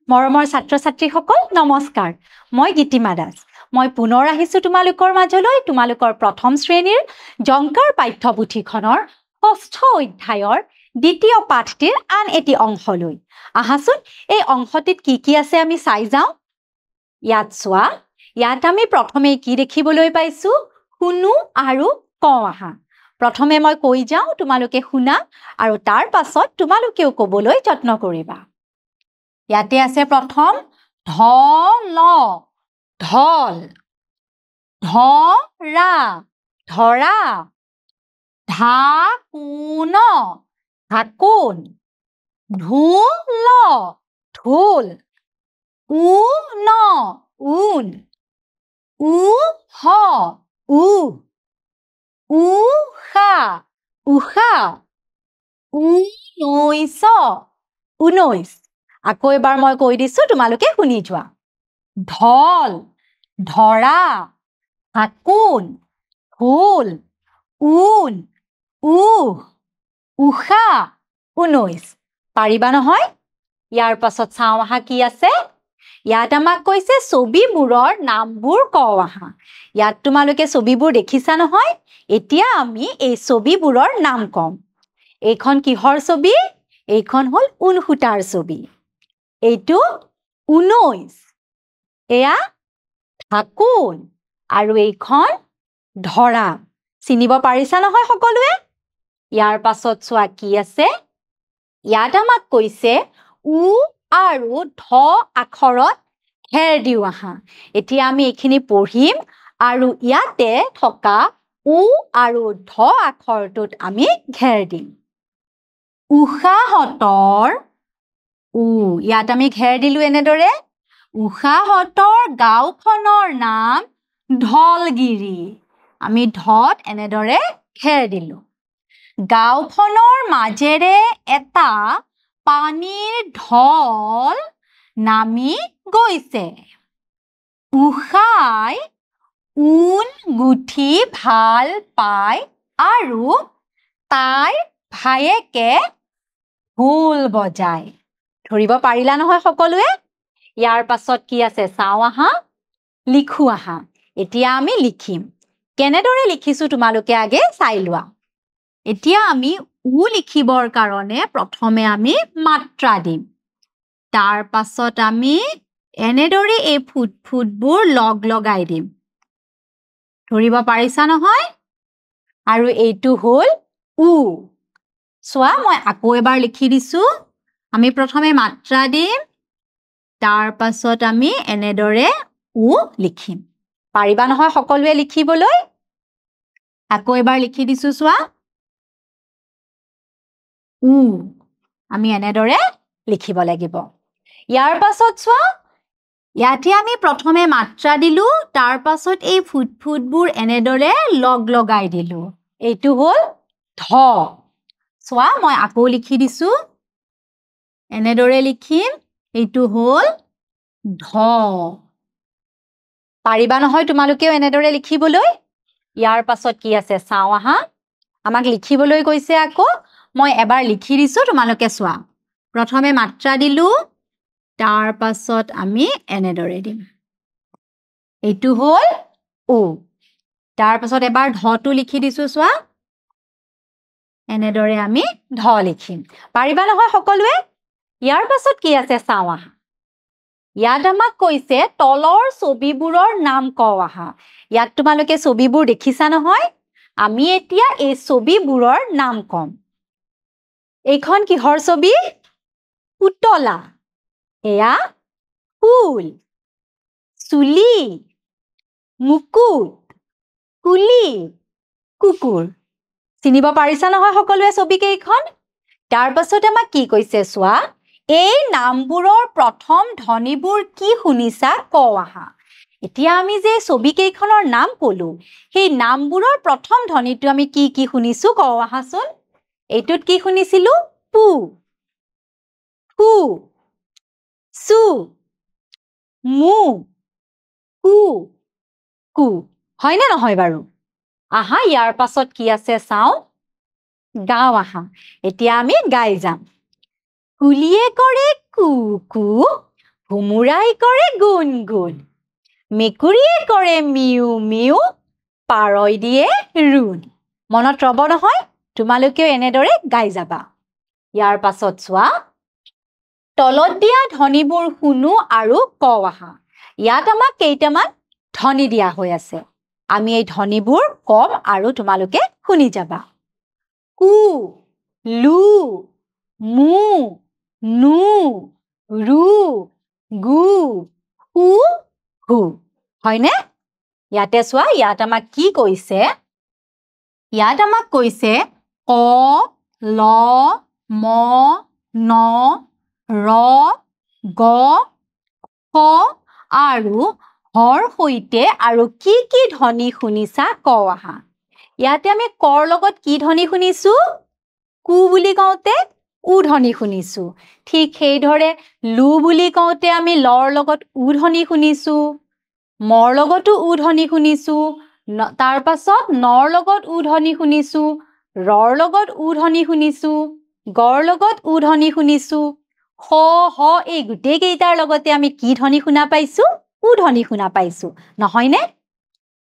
মৰমৰ ছাত্ৰ-ছাত্ৰীসকল নমস্কাৰ মই গীতিমা দাস মই পুনৰ আহিছো তোমালোকৰ মাজলৈ তোমালোকৰ প্ৰথম শ্ৰেণীৰ জংকাৰ পাঠ্যপুথিখনৰ ষষ্ঠ অধ্যায়ৰ দ্বিতীয় পাঠটিৰ আন এটি অংশলৈ আহাচোন এই অংশটিত কি আছে আমি চাই যাওঁ ইয়াত চোৱা ইয়াত আমি প্ৰথমে কি দেখিবলৈ পাইছো শুনো আৰু কওঁ আহা প্ৰথমে মই কৈ যাওঁ তোমালোকে শুনা আৰু তাৰ পাছত তোমালোকেও ক'বলৈ যত্ন কৰিবা ইয়াতে আছে প্ৰথম ঢল ঢল ধৰা ধৰা ঢাকুন ঢাকুন ঢোল ঢোল ঊন ঊন উহ উষা উষা ঊনৈশ ঊনৈশ আকৌ এবাৰ মই কৈ দিছো তোমালোকে শুনি যোৱা ঢল ধৰা ঢাকুন ঢোল ঊন উহ উষা ঊনৈশ পাৰিবা নহয় ইয়াৰ পাছত চাওঁ আহা কি আছে ইয়াত আমাক কৈছে ছবিবোৰৰ নামবোৰ কওঁ আহা ইয়াত তোমালোকে ছবিবোৰ দেখিছা নহয় এতিয়া আমি এই ছবিবোৰৰ নাম কম এইখন কিহৰ ছবি এইখন হ'ল ঊনসূতাৰ ছবি এইটো 19 এয়া ঢাকুন আৰু এইখন ধৰা চিনিব পাৰিছা নহয় সকলোৱে ইয়াৰ পাছত চোৱা কি আছে ইয়াত আমাক কৈছে উ আৰু ধ আখৰত ঘেৰ দিও আহা এতিয়া আমি এইখিনি পঢ়িম আৰু ইয়াতে থকা উ আৰু ধ আখৰটোত আমি ঘেৰ দিম উষাহতৰ ইয়াত আমি ঘেৰ দিলো এনেদৰে উষাহতৰ গাঁওখনৰ নাম ঢলগিৰি আমি ঢত এনেদৰে ঘেৰ দিলো গাঁওখনৰ মাজেৰে এটা পানীৰ ঢল নামি গৈছে উষাই ঊন গুঠি ভাল পায় আৰু তাইৰ ভায়েকে ঢোল বজায় ধৰিব পাৰিলা নহয় সকলোৱে ইয়াৰ পাছত কি আছে চাওঁ আহা লিখো আহা এতিয়া আমি লিখিম কেনেদৰে লিখিছো তোমালোকে আগে চাই লোৱা এতিয়া আমি উ লিখিবৰ কাৰণে প্ৰথমে আমি মাত্ৰা দিম তাৰ পাছত আমি এনেদৰে এই ফুটবোৰ লগাই দিম ধৰিব পাৰিছা নহয় আৰু এইটো হ'ল উ চোৱা মই আকৌ এবাৰ লিখি দিছো আমি প্ৰথমে মাত্ৰা দিম তাৰ পাছত আমি এনেদৰে উ লিখিম পাৰিবা নহয় সকলোৱে লিখিবলৈ আকৌ এবাৰ লিখি দিছো চোৱা উ আমি এনেদৰে লিখিব লাগিব ইয়াৰ পাছত চোৱা ইয়াতে আমি প্ৰথমে মাত্ৰা দিলো তাৰ পাছত এই ফুটবোৰ এনেদৰে লগাই দিলো এইটো হ'ল ধ চোৱা মই আকৌ লিখি দিছো এনেদৰে লিখিম এইটো হ'ল ধ পাৰিবা নহয় তোমালোকেও এনেদৰে লিখিবলৈ ইয়াৰ পাছত কি আছে চাওঁ আহা আমাক লিখিবলৈ কৈছে আকৌ মই এবাৰ লিখি দিছো তোমালোকে চোৱা প্ৰথমে মাত্ৰা দিলো তাৰ পাছত আমি এনেদৰে দিম এইটো হ'ল ও তাৰ পাছত এবাৰ ধটো লিখি দিছো চোৱা এনেদৰে আমি ধ লিখিম পাৰিবা নহয় সকলোৱে ইয়াৰ পাছত কি আছে চাওঁ আহা ইয়াত আমাক কৈছে তলৰ ছবিবোৰৰ নাম কওঁ আহা ইয়াত তোমালোকে ছবিবোৰ দেখিছা নহয় আমি এতিয়া এই ছবিবোৰৰ নাম কম এইখন কিহৰ ছবি পুতলা এয়া ফুল চুলি মুকুট কুলি কুকুৰ চিনিব পাৰিছা নহয় সকলোৱে ছবি কেইখন তাৰ পাছত আমাক কি কৈছে চোৱা এই নামবোৰৰ প্ৰথম ধ্বনিবোৰ কি শুনিছা কওঁ আহা এতিয়া আমি যে ছবি কেইখনৰ নাম ক'লো সেই নামবোৰৰ প্ৰথম ধ্বনিটো আমি কি শুনিছো কওঁ আহাচোন এইটোত কি শুনিছিলো পু ফু সু মু কু কু হয় নে নহয় বাৰু আহা ইয়াৰ পাছত কি আছে চাওঁ গাওঁ আহা এতিয়া আমি গাই যাম কুলিয়ে কৰে কু কু ভুমুৰাই কৰে গুণ গুণ মেকুৰীয়ে কৰে মিউ মিউ পাৰই দিয়ে ৰুণ মনত ৰব নহয় তোমালোকেও এনেদৰে গাই যাবা ইয়াৰ পাছত চোৱা তলত দিয়া ধ্বনিবোৰ শুনো আৰু কওঁ আহা ইয়াত আমাক কেইটামান ধ্বনি দিয়া হৈ আছে আমি এই ধ্বনিবোৰ কম আৰু তোমালোকে শুনি যাবা কু লু মু নু ৰু গু হু হু হয়নে ইয়াতে চোৱা ইয়াত আমাক কি কৈছে ইয়াত আমাক কৈছে ক ল ম ন ৰ গ খ আৰু হৰ সৈতে আৰু কি ধ্বনি শুনিছা কওঁ আহা ইয়াতে আমি কৰ লগত কি ধ্বনি শুনিছো কু বুলি কওঁতে উ ধ্বনি শুনিছো ঠিক সেইদৰে লু বুলি কওঁতে আমি লৰ লগত উ ধ্বনি শুনিছো মৰ লগতো উ ধ্বনি শুনিছো তাৰ পাছত নৰ লগত উ ধ্বনি শুনিছো ৰৰ লগত উ ধ্বনি শুনিছো গৰ লগত উ ধ্বনি শুনিছো হ হ এই গোটেই কেইটাৰ লগতে আমি কি ধ্বনি শুনা পাইছো উ ধ্বনি শুনা পাইছো নহয়নে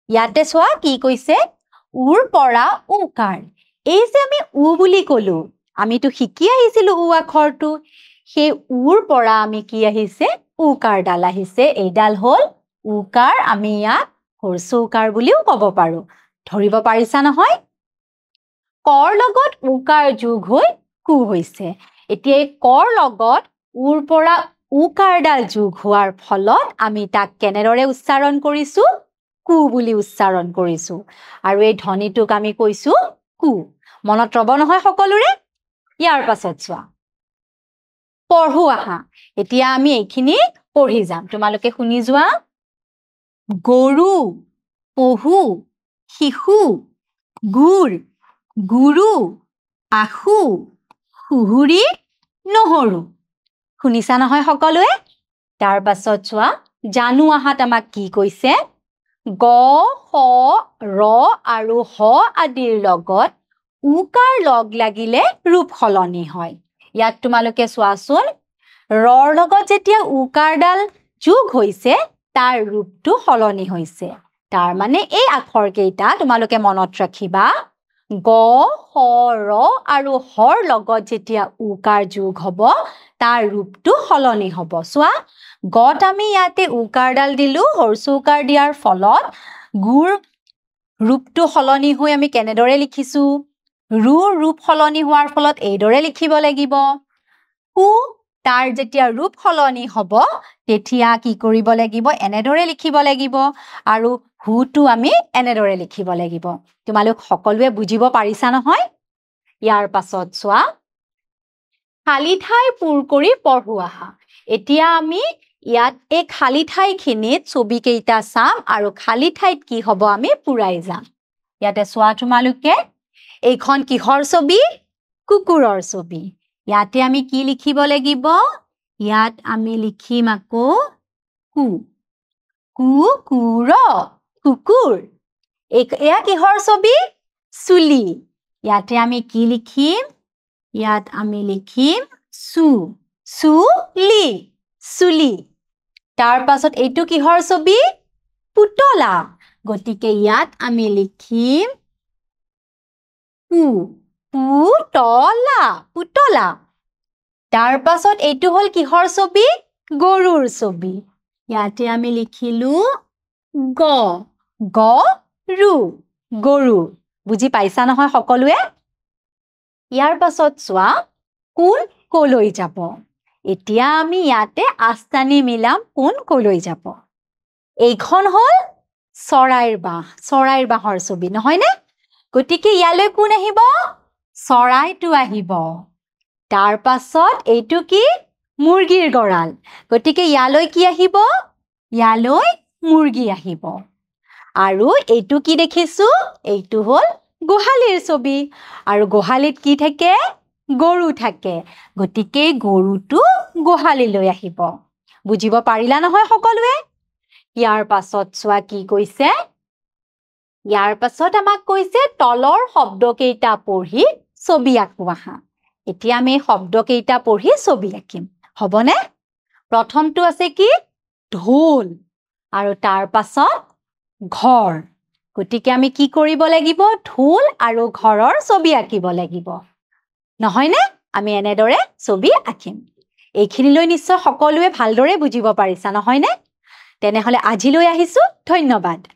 ইয়াতে চোৱা কি কৈছে উৰ পৰা উকাৰ এই যে আমি উ বুলি কলো আমিতো শিকি আহিছিলো উ আখৰটো সেই উৰ পৰা আমি কি আহিছে উকাৰ ডাল আহিছে এইডাল হল উকাৰ আমি ইয়াক হৰ্ষৌকাৰ বুলিও ক'ব পাৰো ধৰিব পাৰিছা নহয় কৰ লগত উকাৰ যোগ হৈ কু হৈছে এতিয়া এই কৰ লগত উৰ পৰা উকাৰডাল যোগ হোৱাৰ ফলত আমি তাক কেনেদৰে উচ্চাৰণ কৰিছো কু বুলি উচ্চাৰণ কৰিছো আৰু এই ধ্বনিটোক আমি কৈছো কু মনত ৰব নহয় সকলোৰে ইয়াৰ পাছত চোৱা পঢ়ো আহা এতিয়া আমি এইখিনি পঢ়ি যাম তোমালোকে শুনি যোৱা গৰু পহু শিশু গুৰ গুৰু আখু সুহুৰি নহৰু শুনিছা নহয় সকলোৱে তাৰ পাছত চোৱা জানো আহাত আমাক কি কৈছে গ খ ৰ আৰু হ আদিৰ লগত উকাৰ লগ লাগিলে ৰূপ সলনি হয় ইয়াত তোমালোকে চোৱাচোন ৰৰ লগত যেতিয়া উকাৰডাল যোগ হৈছে তাৰ ৰূপটো সলনি হৈছে তাৰ মানে এই আখৰ কেইটা তোমালোকে মনত ৰাখিবা গ খ ৰ আৰু হৰ লগত যেতিয়া উকাৰ যোগ হ'ব তাৰ ৰূপটো সলনি হ'ব চোৱা গত আমি ইয়াতে উকাৰডাল দিলো হৰ্ষৌকাৰ দিয়াৰ ফলত গুৰ ৰূপটো সলনি হৈ আমি কেনেদৰে লিখিছো ৰুৰ ৰূপ সলনি হোৱাৰ ফলত এইদৰে লিখিব লাগিব হু তাৰ যেতিয়া ৰূপ সলনি হ'ব তেতিয়া কি কৰিব লাগিব এনেদৰে লিখিব লাগিব আৰু হুটো আমি এনেদৰে লিখিব লাগিব তোমালোক সকলোৱে বুজিব পাৰিছা নহয় ইয়াৰ পাছত চোৱা খালি ঠাই পূৰ কৰি পঢ়ো আহা এতিয়া আমি ইয়াত এই খালি ঠাইখিনিত ছবি কেইটা চাম আৰু খালি ঠাইত কি হ'ব আমি পুৰাই যাম ইয়াতে চোৱা তোমালোকে এইখন কিহৰ ছবি কুকুৰৰ ছবি ইয়াতে আমি কি লিখিব লাগিব ইয়াত আমি লিখিম আকৌ কু কুকুৰ কুকুৰ এয়া কিহৰ ছবি চুলি ইয়াতে আমি কি লিখিম ইয়াত আমি লিখিম চুলি চুলি তাৰ পাছত এইটো কিহৰ ছবি পুতলা গতিকে ইয়াত আমি লিখিম পুতলা পুতলা তাৰ পাছত এইটো হল কিহৰ ছবি গৰুৰ ছবি ইয়াতে আমি লিখিলো গৰু গৰু বুজি পাইছা নহয় সকলোৱে ইয়াৰ পাছত চোৱা কোন কলৈ যাব এতিয়া আমি ইয়াতে আস্তানি মিলাম কোন কলৈ যাব এইখন হল চৰাইৰ বাহৰ ছবি নহয় নে গতিকে ইয়ালৈ কোন আহিব চৰাইটো আহিব তাৰ পাছত এইটো কি মুৰ্গীৰ গৰাল গতিকে ইয়ালৈ কি আহিব ইয়ালৈ মুৰ্গী আহিব আৰু এইটো কি দেখিছো এইটো হল গোহালিৰ ছবি আৰু গোহালিত কি থাকে গৰু থাকে গতিকে গৰুটো গোহালিলৈ আহিব বুজিব পাৰিলা নহয় সকলোৱে ইয়াৰ পাছত চোৱা কি কৈছে ইয়াৰ পাছত আমাক কৈছে তলৰ শব্দকেইটা পঢ়ি ছবি আঁকো আহা এতিয়া আমি শব্দকেইটা পঢ়ি ছবি আঁকিম হ'বনে প্ৰথমটো আছে কি ঢোল আৰু তাৰ পাছত ঘৰ গতিকে আমি কি কৰিব লাগিব ঢোল আৰু ঘৰৰ ছবি আঁকিব লাগিব নহয় নে আমি এনেদৰে ছবি আঁকিম এইখিনিলৈ নিশ্চয় সকলোৱে ভালদৰে বুজিব পাৰিছা নহয় নে তেনেহলে আজিলৈ আহিছো ধন্যবাদ